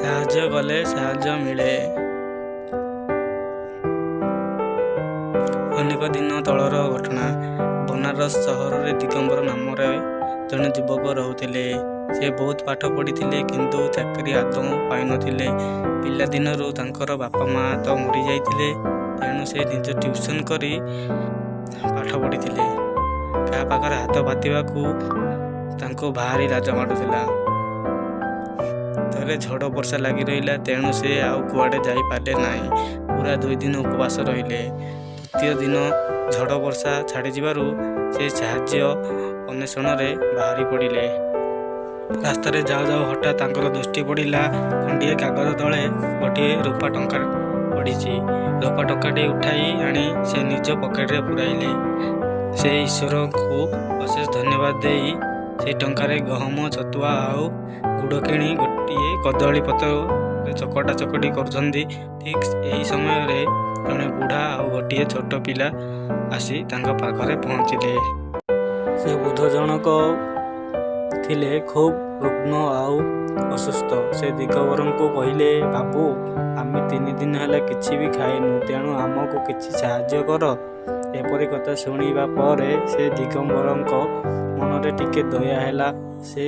ସାହାଯ୍ୟ କଲେ ସାହାଯ୍ୟ ମିଳେ। ଅନେକ ଦିନ ତଳର ଘଟଣା। ବନାରସ ସହରରେ ଦିଗମ୍ବର ନାମରେ ଜଣେ ଯୁବକ ରହୁଥିଲେ। ସେ ବହୁତ ପାଠ ପଢ଼ିଥିଲେ କିନ୍ତୁ ଚାକିରି ଆଦୌ ପାଇନଥିଲେ। ପିଲାଦିନରୁ ତାଙ୍କର ବାପା ମା ତ ମରିଯାଇଥିଲେ, ତେଣୁ ସେ ନିଜ ଟ୍ୟୁସନ୍ କରି ପାଠ ପଢ଼ିଥିଲେ। କାହା ପାଖରେ ହାତ ପାତିବାକୁ ତାଙ୍କୁ ଭାରି ଲାଜ ମାଡ଼ୁଥିଲା। ଥରେ ଝଡ଼ ବର୍ଷା ଲାଗି ରହିଲା, ତେଣୁ ସେ ଆଉ କୁଆଡ଼େ ଯାଇପାରିଲେ ନାହିଁ। ପୁରା 2 ଦିନ ଉପବାସ ରହିଲେ। ତୃତୀୟ ଦିନ ଝଡ଼ ବର୍ଷା ଛାଡ଼ିଯିବାରୁ ସେ ସାହାଯ୍ୟ ଅନ୍ୱେଷଣରେ ବାହାରି ପଡ଼ିଲେ। ରାସ୍ତାରେ ଯାଉ ଯାଉ ହଠାତ୍ ତାଙ୍କର ଦୃଷ୍ଟି ପଡ଼ିଲା, ଖଣ୍ଡିଏ କାଗଜ ତଳେ ଗୋଟିଏ ରୂପା ଟଙ୍କା ପଡ଼ିଛି। ରୂପା ଟଙ୍କାଟି ଉଠାଇ ଆଣି ସେ ନିଜ ପକେଟରେ ପୁରାଇଲେ। ସେ ଈଶ୍ୱରଙ୍କୁ ଅଶେଷ ଧନ୍ୟବାଦ ଦେଇ ସେହି ଟଙ୍କାରେ ଗହମ, ଛତୁଆ ଆଉ ଗୁଡ଼ କିଣି ଗୋଟିଏ କଦଳୀ ପତ୍ରରେ ଚକଟା ଚକଟି କରୁଛନ୍ତି। ଠିକ୍ ଏହି ସମୟରେ ଜଣେ ବୁଢ଼ା ଆଉ ଗୋଟିଏ ଛୋଟ ପିଲା ଆସି ତାଙ୍କ ପାଖରେ ପହଞ୍ଚିଲେ। ସେ ବୃଦ୍ଧ ଜଣକ ଥିଲେ ଖୁବ୍ ରୁଗ୍ଣ ଆଉ ଅସୁସ୍ଥ। ସେ ଦିଗମ୍ବରଙ୍କୁ କହିଲେ, ବାବୁ, ଆମେ 3 ଦିନ ହେଲା କିଛି ବି ଖାଇନୁ, ତେଣୁ ଆମକୁ କିଛି ସାହାଯ୍ୟ କର। ଏପରି କଥା ଶୁଣିବା ପରେ ସେ ଦିଗମ୍ବରଙ୍କ ମନରେ ଟିକେ ଦୟା ହେଲା। ସେ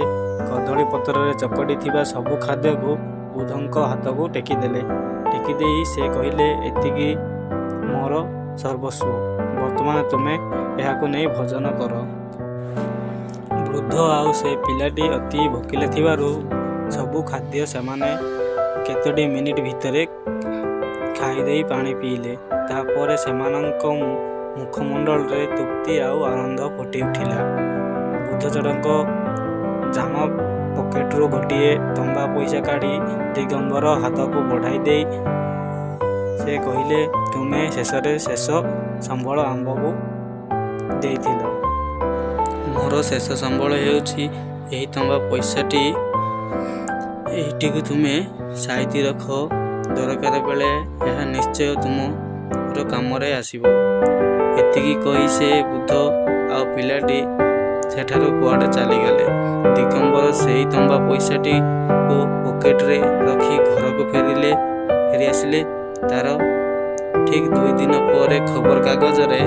କଦଳୀ ପତ୍ରରେ ଚକଟି ଥିବା ସବୁ ଖାଦ୍ୟକୁ ବୃଦ୍ଧଙ୍କ ହାତକୁ ଟେକିଦେଲେ। ଟେକିଦେଇ ସେ କହିଲେ, ଏତିକି ମୋର ସର୍ବସ୍ୱ। ବର୍ତ୍ତମାନ ତୁମେ ଏହାକୁ ନେଇ ଭୋଜନ କର। ବୃଦ୍ଧ ଆଉ ସେ ପିଲାଟି ଅତି ଭୋକିଲା ଥିବାରୁ ସବୁ ଖାଦ୍ୟ ସେମାନେ କେତୋଟି ମିନିଟ୍ ଭିତରେ ଖାଇଦେଇ ପାଣି ପିଇଲେ। ତାପରେ ସେମାନଙ୍କ ମୁଖମଣ୍ଡଳରେ ତୃପ୍ତି ଆଉ ଆନନ୍ଦ ଫୁଟି ଉଠିଲା। ବୃଦ୍ଧ ଜଣକ ଜାମା ପକେଟରୁ ଗୋଟିଏ ତମ୍ବା ପଇସା କାଢ଼ି ଦିଗମ୍ବର ହାତକୁ ବଢ଼ାଇ ଦେଇ ସେ କହିଲେ, ତୁମେ ଶେଷରେ ଶେଷ ସମ୍ବଳ ଆମ୍ଭକୁ ଦେଇଥିଲ। ମୋର ଶେଷ ସମ୍ବଳ ହେଉଛି ଏହି ତମ୍ବା ପଇସାଟି। ଏଇଟିକୁ ତୁମେ ସାଇତି ରଖ। ଦରକାର ବେଳେ ଏହା ନିଶ୍ଚୟ ତୁମର କାମରେ ଆସିବ। ଏତିକି କହି ସେ ବୃଦ୍ଧ ଆଉ ପିଲାଟି ସେଠାରୁ କୁଆଡ଼େ ଚାଲିଗଲେ। ଦିଗମ୍ବର ସେହି ତମ୍ବା ପଇସାଟିକୁ ପକେଟରେ ରଖି ଘରକୁ ଫେରି ଆସିଲେ। ତାର ଠିକ୍ 2 ଦିନ ପରେ ଖବରକାଗଜରେ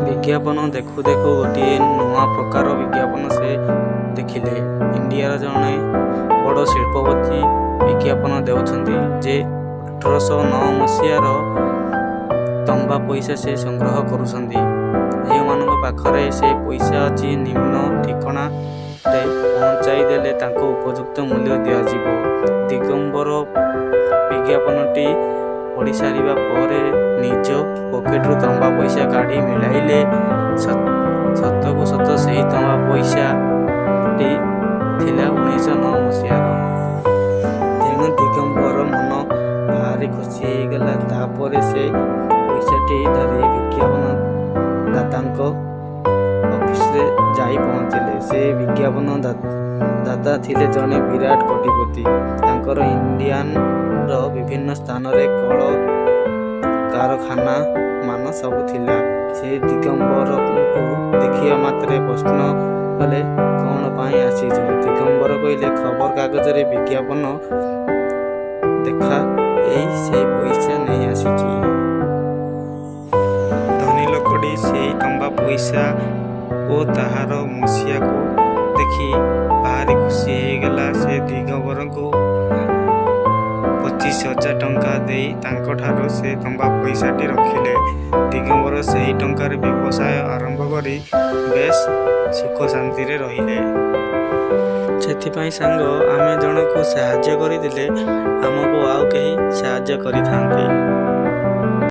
ବିଜ୍ଞାପନ ଦେଖୁ ଦେଖୁ ଗୋଟିଏ ନୂଆ ପ୍ରକାର ବିଜ୍ଞାପନ ସେ ଦେଖିଲେ। ଇଣ୍ଡିଆର ଜଣେ ବଡ଼ ଶିଳ୍ପପତି ବିଜ୍ଞାପନ ଦେଉଛନ୍ତି ଯେ 1809 ମସିହାର ତମ୍ବା ପଇସା ସେ ସଂଗ୍ରହ କରୁଛନ୍ତି। ଯେଉଁମାନଙ୍କ ପାଖରେ ସେ ପଇସା ଅଛି, ନିମ୍ନ ଠିକଣାରେ ପହଞ୍ଚାଇ ଦେଲେ ତାଙ୍କୁ ଉପଯୁକ୍ତ ମୂଲ୍ୟ ଦିଆଯିବ। ଦିଗମ୍ବର ବିଜ୍ଞାପନଟି ପଢ଼ିସାରିବା ପରେ ନିଜ ପକେଟରୁ ତମ୍ବା ପଇସା କାଢ଼ି ମିଳାଇଲେ। ସତକୁ ସତ ସେହି ତମ୍ବା ପଇସାଟି ଥିଲା 1909 ମସିହାର। ତେଣୁ ଦିଗମ୍ବର ମନ ଭାରି ଖୁସି ହେଇଗଲା। ତାପରେ ସେ ପଇସାଟି ଧରି ବିଜ୍ଞାପନ ଦାତାଙ୍କ ଅଫିସରେ ଯାଇ ପହଞ୍ଚିଲେ। ସେ ବିଜ୍ଞାପନ ଦାତା ଥିଲେ ଜଣେ ବିରାଟ କୋଟିପତି। ତାଙ୍କର ଇଣ୍ଡିଆର ବିଭିନ୍ନ ସ୍ଥାନରେ କଳ କାରଖାନା ମାନ ସବୁ ଥିଲା। ସେ ଦିଗମ୍ବରଙ୍କୁ ଦେଖିବା ମାତ୍ରେ ପ୍ରଶ୍ନ କଲେ, କ'ଣ ପାଇଁ ଆସିଛ? ଦିଗମ୍ବର କହିଲେ, ଖବରକାଗଜରେ ବିଜ୍ଞାପନ ଦେଖା ଏଇ ସେହି ପଇସା ନେଇ ଆସିଛି। ଧନୀ ଲୋକଟି ସେହି ତମ୍ବା ପଇସା ଓ ତାହାର ମସିହାକୁ ଦେଖି ଭାରି ଖୁସି ହେଇଗଲା। ସେ ଦିଗମ୍ବରଙ୍କୁ 25,000 ଟଙ୍କା ଦେଇ ତାଙ୍କଠାରୁ ସେ ତମ୍ବା ପଇସାଟି ରଖିଲେ। ଦିଗମ୍ବର ସେହି ଟଙ୍କାରେ ବ୍ୟବସାୟ ଆରମ୍ଭ କରି ବେଶ୍ ସୁଖ ଶାନ୍ତିରେ ରହିଲେ। ସେଥିପାଇଁ ସାଙ୍ଗ, ଆମେ ଜଣକୁ ସାହାଯ୍ୟ କରିଦେଲେ ଆମକୁ ଆଉ କେହି ସାହାଯ୍ୟ କରିଥାନ୍ତି।